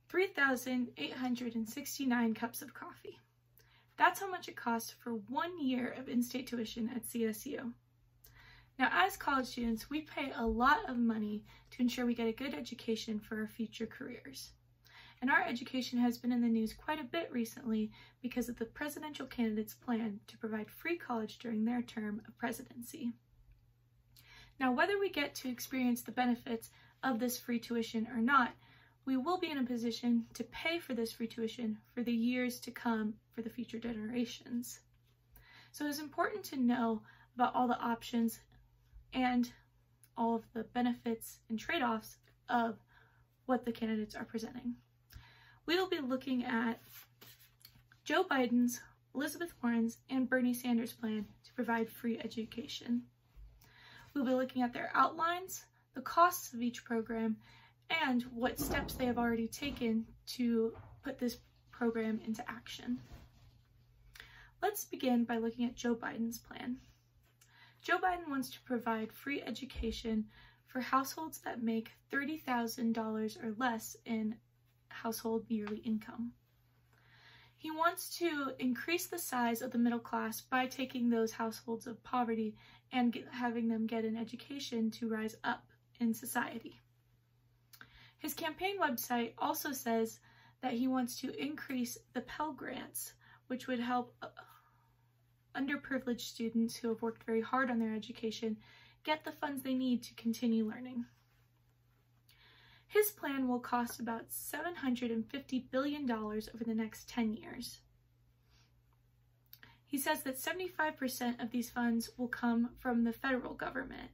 3,869 cups of coffee. That's how much it costs for 1 year of in-state tuition at CSU. Now, as college students, we pay a lot of money to ensure we get a good education for our future careers. And our education has been in the news quite a bit recently because of the presidential candidate's plan to provide free college during their term of presidency. Now, whether we get to experience the benefits of this free tuition or not, we will be in a position to pay for this free tuition for the years to come for the future generations. So it's important to know about all the options and all of the benefits and trade-offs of what the candidates are presenting. We will be looking at Joe Biden's, Elizabeth Warren's, and Bernie Sanders' plan to provide free education. We'll be looking at their outlines, the costs of each program, and what steps they have already taken to put this program into action. Let's begin by looking at Joe Biden's plan. Joe Biden wants to provide free education for households that make $30,000 or less in household yearly income. He wants to increase the size of the middle class by taking those households of poverty and having them get an education to rise up in society. His campaign website also says that he wants to increase the Pell Grants, which would help underprivileged students who have worked very hard on their education get the funds they need to continue learning. His plan will cost about $750 billion over the next 10 years. He says that 75% of these funds will come from the federal government,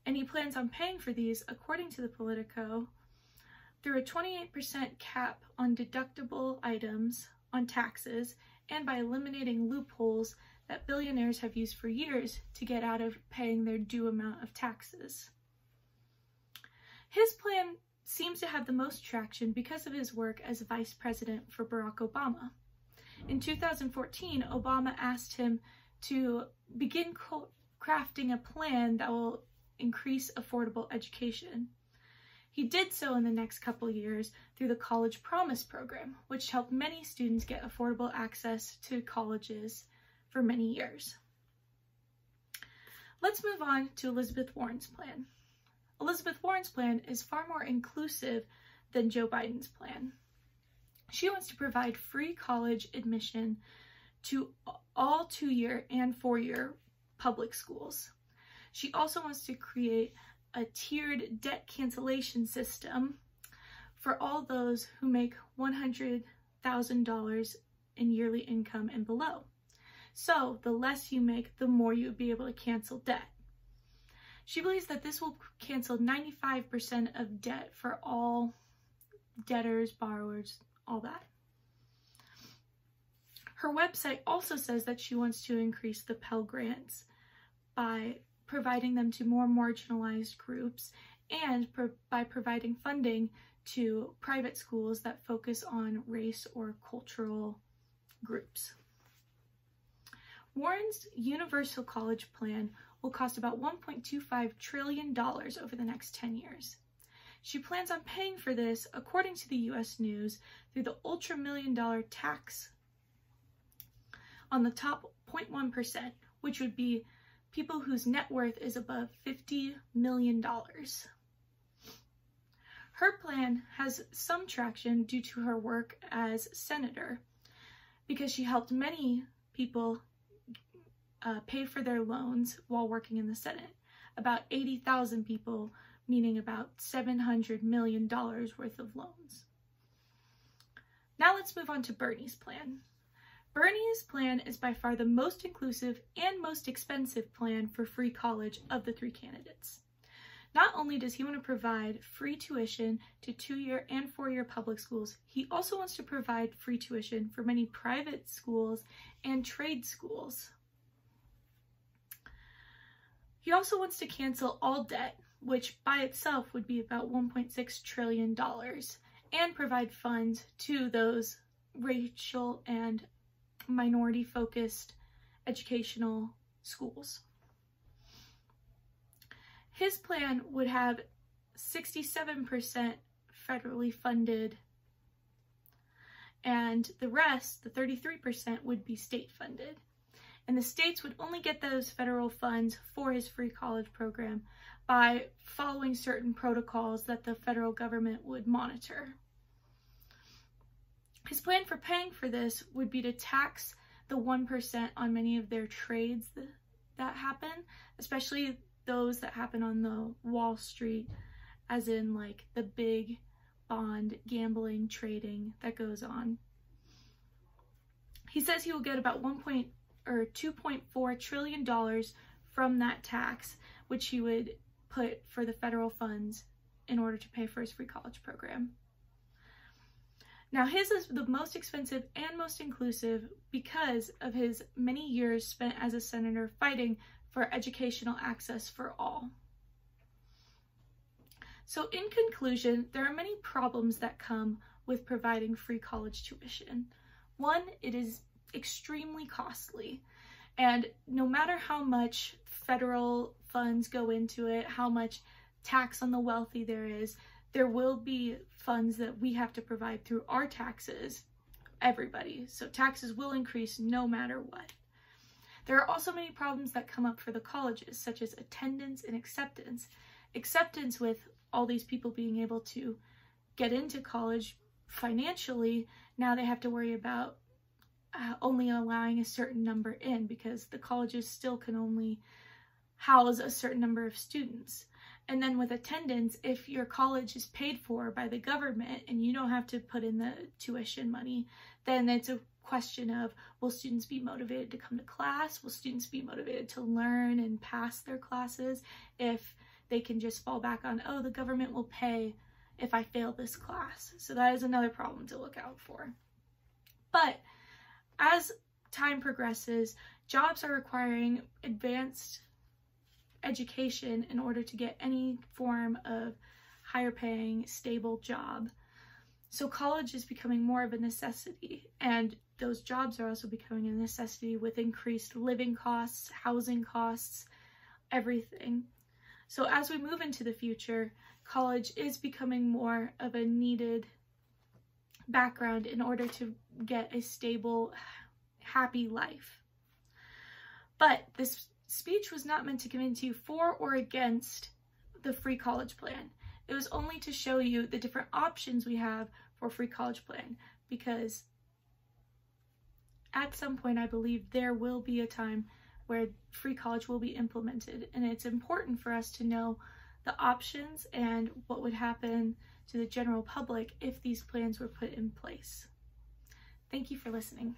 and he plans on paying for these, according to the Politico, through a 28% cap on deductible items on taxes and by eliminating loopholes that billionaires have used for years to get out of paying their due amount of taxes. His plan seems to have the most traction because of his work as vice president for Barack Obama. In 2014, Obama asked him to begin crafting a plan that will increase affordable education. He did so in the next couple years through the College Promise program, which helped many students get affordable access to colleges for many years. Let's move on to Elizabeth Warren's plan. Elizabeth Warren's plan is far more inclusive than Joe Biden's plan. She wants to provide free college admission to all 2-year and 4-year public schools. She also wants to create a tiered debt cancellation system for all those who make $100,000 in yearly income and below. So the less you make, the more you'll be able to cancel debt. She believes that this will cancel 95% of debt for all debtors, borrowers, all that. Her website also says that she wants to increase the Pell Grants by providing them to more marginalized groups and by providing funding to private schools that focus on race or cultural groups. Warren's Universal College Plan will cost about $1.25 trillion over the next 10 years. She plans on paying for this, according to the U.S. News, through the ultra-million-dollar tax on the top 0.1%, which would be people whose net worth is above $50 million. Her plan has some traction due to her work as senator, because she helped many people pay for their loans while working in the Senate. About 80,000 people, meaning about $700 million worth of loans. Now let's move on to Bernie's plan. Bernie's plan is by far the most inclusive and most expensive plan for free college of the 3 candidates. Not only does he want to provide free tuition to 2-year and 4-year public schools, he also wants to provide free tuition for many private schools and trade schools. He also wants to cancel all debt, which by itself would be about $1.6 trillion, and provide funds to those racial and minority-focused educational schools. His plan would have 67% federally funded and the rest, the 33%, would be state funded. And the states would only get those federal funds for his free college program by following certain protocols that the federal government would monitor. His plan for paying for this would be to tax the 1% on many of their trades that happen, especially those that happen on the Wall Street, as in like the big bond gambling trading that goes on. He says he will get about $2.4 trillion from that tax, which he would put for the federal funds in order to pay for his free college program. Now, his is the most expensive and most inclusive because of his many years spent as a senator fighting for educational access for all. So in conclusion, there are many problems that come with providing free college tuition. One, it is extremely costly, and no matter how much federal funds go into it, how much tax on the wealthy there will be funds that we have to provide through our taxes, everybody. So taxes will increase no matter what. There are also many problems that come up for the colleges, such as attendance and acceptance. Acceptance with all these people being able to get into college financially, now they have to worry about only allowing a certain number in, because the colleges still can only house a certain number of students. And then with attendance, if your college is paid for by the government and you don't have to put in the tuition money, then it's a question of, will students be motivated to come to class? Will students be motivated to learn and pass their classes if they can just fall back on, oh, the government will pay if I fail this class? So that is another problem to look out for. But as time progresses, jobs are requiring advanced education in order to get any form of higher paying, stable job. So college is becoming more of a necessity, and those jobs are also becoming a necessity with increased living costs, housing costs, everything. So as we move into the future, college is becoming more of a needed background in order to get a stable, happy life. But this speech was not meant to convince you for or against the free college plan. It was only to show you the different options we have for free college plan, because at some point I believe there will be a time where free college will be implemented, and it's important for us to know the options and what would happen to the general public if these plans were put in place. Thank you for listening.